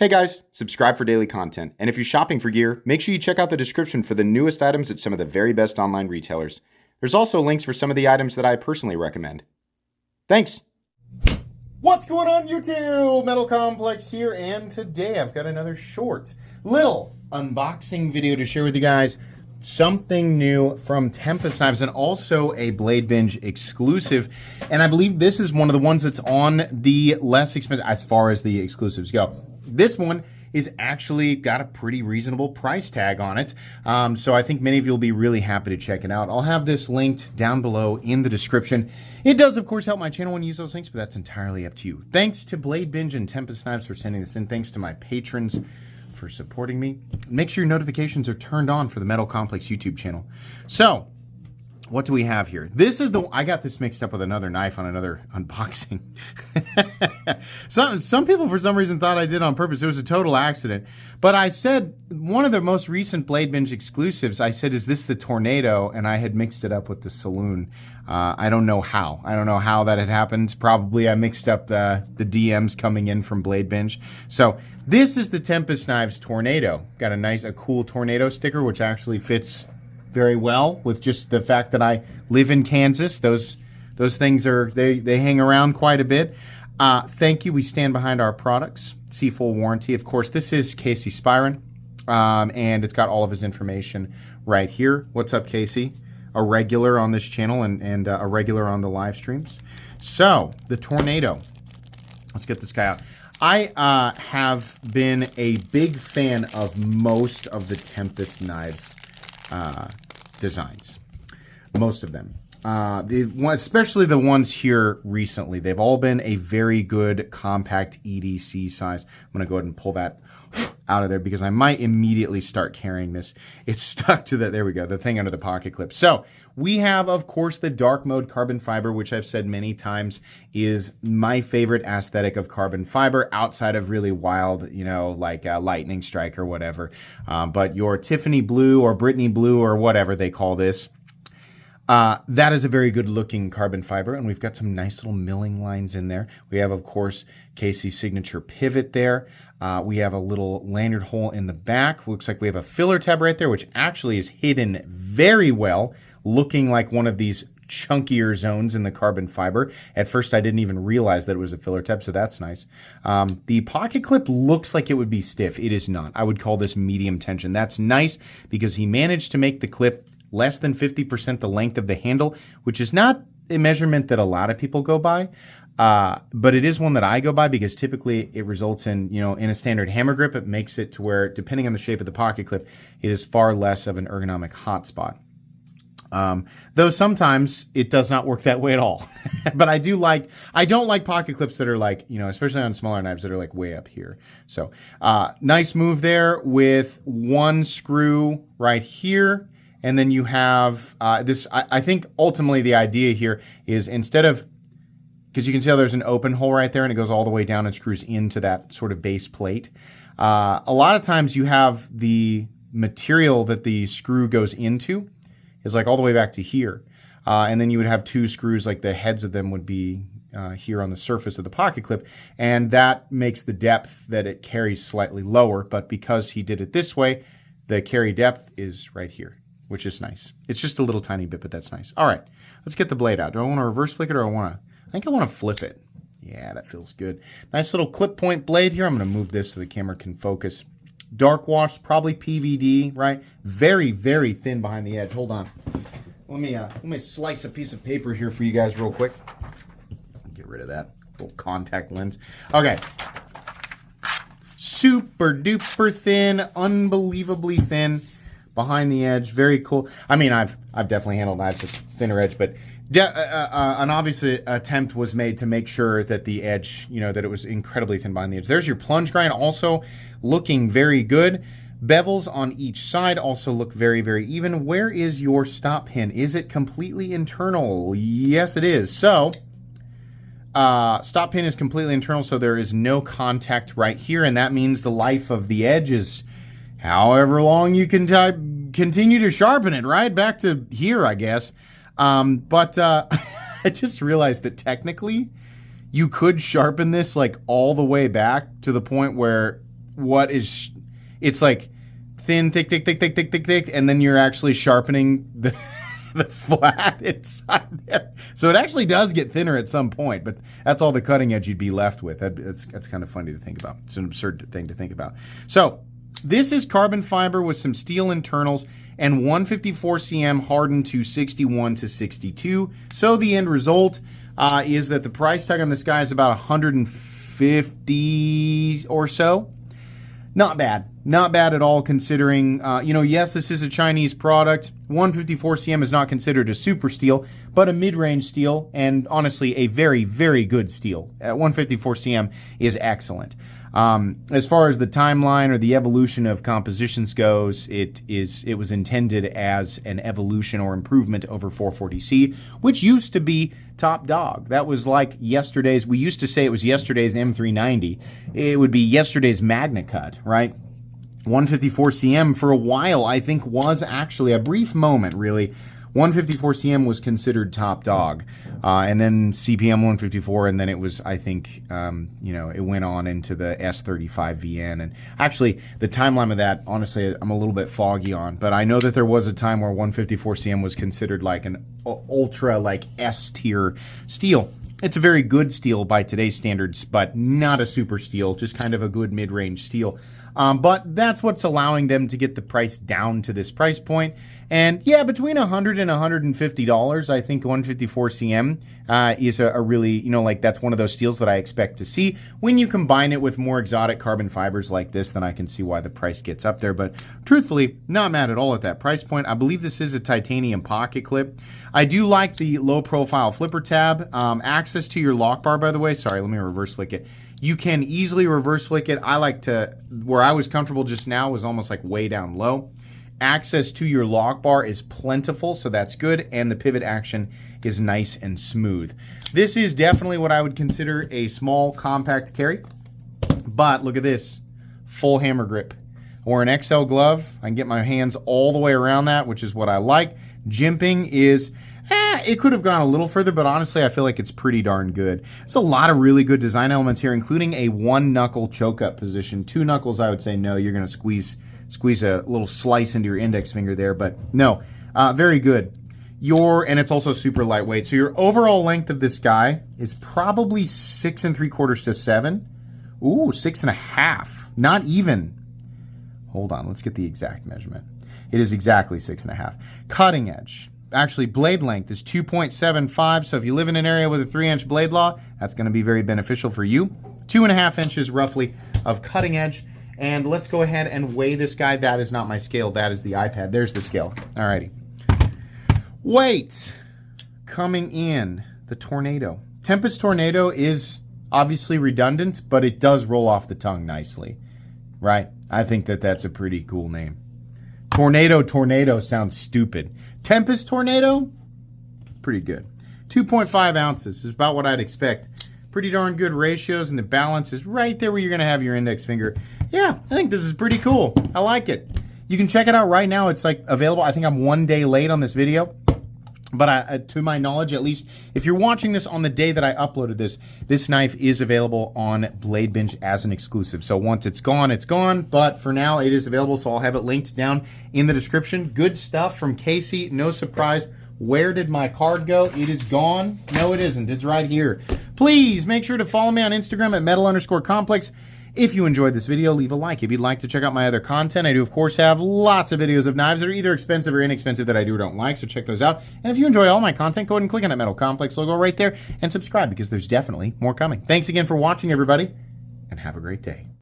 Hey guys, subscribe for daily content. And if you're shopping for gear, make sure you check out the description for the newest items at some of the very best online retailers. There's also links for some of the items that I personally recommend. Thanks! What's going on, YouTube? Metal Complex here, and today I've got another short little unboxing video to share with you guys. Something new from Tempest knives, and also a Blade Binge exclusive. And I believe this is one of the ones that's on the less expensive as far as the exclusives go. This one is actually got a pretty reasonable price tag on it. So I think many of you will be really happy to check it out. I'll have this linked down below in the description. It does, of course, help my channel when you use those links, but that's entirely up to you. Thanks to Blade Binge and Tempest Knives for sending this in. Thanks to my patrons for supporting me. Make sure your notifications are turned on for the Metal Complex YouTube channel. So, what do we have here? This is I got this mixed up with another knife on another unboxing. Some people for some reason thought I did on purpose. It was a total accident. But I said, one of the most recent Blade Binge exclusives, I said, is this the Tornado? And I had mixed it up with the Saloon. I don't know how. I don't know how that had happened. Probably I mixed up the DMs coming in from Blade Binge. So this is the Tempest Knives Tornado. Got a cool Tornado sticker, which actually fits very well with just the fact that I live in Kansas. Those things they hang around quite a bit. Thank you. We stand behind our products. See full warranty. Of course, this is Casey Spyron, and it's got all of his information right here. What's up, Casey? A regular on this channel and a regular on the live streams. So, the Tornado. Let's get this guy out. I have been a big fan of most of the Tempest knives designs. Most of them. Especially the ones here recently. They've all been a very good compact EDC size. I'm going to go ahead and pull that out of there because I might immediately start carrying this. It's stuck to there we go, the thing under the pocket clip. So we have, of course, the dark mode carbon fiber, which I've said many times is my favorite aesthetic of carbon fiber outside of really wild, like lightning strike or whatever. But your Tiffany blue or Brittany blue or whatever they call this, that is a very good looking carbon fiber, and we've got some nice little milling lines in there. We have, of course, Casey's signature pivot there. We have a little lanyard hole in the back. Looks like we have a filler tab right there, which actually is hidden very well, looking like one of these chunkier zones in the carbon fiber. At first, I didn't even realize that it was a filler tab, so that's nice. The pocket clip looks like it would be stiff. It is not. I would call this medium tension. That's nice because he managed to make the clip less than 50% the length of the handle, which is not a measurement that a lot of people go by. But it is one that I go by because typically it results in, in a standard hammer grip, it makes it to where, depending on the shape of the pocket clip, it is far less of an ergonomic hotspot. Though sometimes it does not work that way at all. But I don't like pocket clips that are like, especially on smaller knives that are like way up here. So, nice move there with one screw right here. And then you have this, I think ultimately the idea here is instead of, because you can see how there's an open hole right there and it goes all the way down and screws into that sort of base plate. A lot of times you have the material that the screw goes into is like all the way back to here. And then you would have two screws, like the heads of them would be here on the surface of the pocket clip. And that makes the depth that it carries slightly lower. But because he did it this way, the carry depth is right here, which is nice. It's just a little tiny bit, but that's nice. All right, let's get the blade out. Do I want to reverse flick it or I think I want to flip it. Yeah, that feels good. Nice little clip point blade here. I'm going to move this so the camera can focus. Dark wash, probably PVD, right? Very, very thin behind the edge. Hold on. Let me slice a piece of paper here for you guys real quick. Get rid of that little contact lens. Okay. Super duper thin, unbelievably thin. Behind the edge, very cool. I mean, I've definitely handled knives with thinner edge, but an obvious attempt was made to make sure that the edge, that it was incredibly thin behind the edge. There's your plunge grind, also looking very good. Bevels on each side also look very, very even. Where is your stop pin? Is it completely internal? Yes, it is. So, stop pin is completely internal, so there is no contact right here, and that means the life of the edge is however long you can continue to sharpen it, right? Back to here, I guess. But I just realized that technically you could sharpen this like all the way back to the point where what is, it's like thin, thick, thick, thick, thick, thick, thick, thick, and then you're actually sharpening the the flat inside there. So it actually does get thinner at some point, but that's all the cutting edge you'd be left with. That's kind of funny to think about. It's an absurd thing to think about. So this is carbon fiber with some steel internals and 154 cm hardened to 61 to 62. So the end result is that the price tag on this guy is about 150 or so. Not bad. Not bad at all considering, yes, this is a Chinese product. 154 cm is not considered a super steel, but a mid-range steel, and honestly, a very, very good steel. At 154 cm is excellent. As far as the timeline or the evolution of compositions goes, it was intended as an evolution or improvement over 440C, which used to be top dog. That was like yesterday's, we used to say it was yesterday's M390. It would be yesterday's Magna Cut, right? 154 cm for a while, I think, was actually a brief moment, really. 154 cm was considered top dog, and then CPM 154, and then it was, I think, it went on into the S35 VN. And actually, the timeline of that, honestly, I'm a little bit foggy on, but I know that there was a time where 154 cm was considered like an ultra, like S tier steel. It's a very good steel by today's standards, but not a super steel, just kind of a good mid-range steel. But that's what's allowing them to get the price down to this price point. And yeah, between $100 and $150, I think 154 cm is a really, that's one of those steels that I expect to see. When you combine it with more exotic carbon fibers like this, then I can see why the price gets up there. But truthfully, not mad at all at that price point. I believe this is a titanium pocket clip. I do like the low profile flipper tab. Access to your lock bar, by the way. Sorry, let me reverse flick it. You can easily reverse flick it. I like to, where I was comfortable just now was almost like way down low. Access to your lock bar is plentiful, so that's good, and the pivot action is nice and smooth. This is definitely what I would consider a small, compact carry, but look at this, full hammer grip. Or an XL glove, I can get my hands all the way around that, which is what I like. Jimping is, it could have gone a little further, but honestly, I feel like it's pretty darn good. There's a lot of really good design elements here, including a one knuckle choke up position. Two knuckles, I would say no, you're going to squeeze a little slice into your index finger there, but no, very good. And it's also super lightweight. So your overall length of this guy is probably 6 3/4 to 7. Ooh, 6.5. Not even. Hold on, let's get the exact measurement. It is exactly 6.5. Cutting edge. Actually, blade length is 2.75. So if you live in an area with a 3-inch blade law, that's going to be very beneficial for you. 2.5 inches roughly of cutting edge. And let's go ahead and weigh this guy. That is not my scale. That is the iPad. There's the scale. Alrighty. Weight coming in, the Tornado. Tempest Tornado is obviously redundant, but it does roll off the tongue nicely, right? I think that that's a pretty cool name. Tornado sounds stupid. Tempest Tornado, pretty good. 2.5 ounces is about what I'd expect. Pretty darn good ratios, and the balance is right there where you're going to have your index finger. Yeah, I think this is pretty cool. I like it. You can check it out right now. It's like available. I think I'm 1 day late on this video. But to my knowledge, at least, if you're watching this on the day that I uploaded this, this knife is available on Blade Binge as an exclusive. So once it's gone, it's gone. But for now, it is available, so I'll have it linked down in the description. Good stuff from Casey. No surprise. Where did my card go? It is gone. No, it isn't. It's right here. Please make sure to follow me on Instagram at metal_complex. If you enjoyed this video, leave a like. If you'd like to check out my other content, I do, of course, have lots of videos of knives that are either expensive or inexpensive that I do or don't like, so check those out. And if you enjoy all my content, go ahead and click on that Metal Complex logo right there and subscribe, because there's definitely more coming. Thanks again for watching, everybody, and have a great day.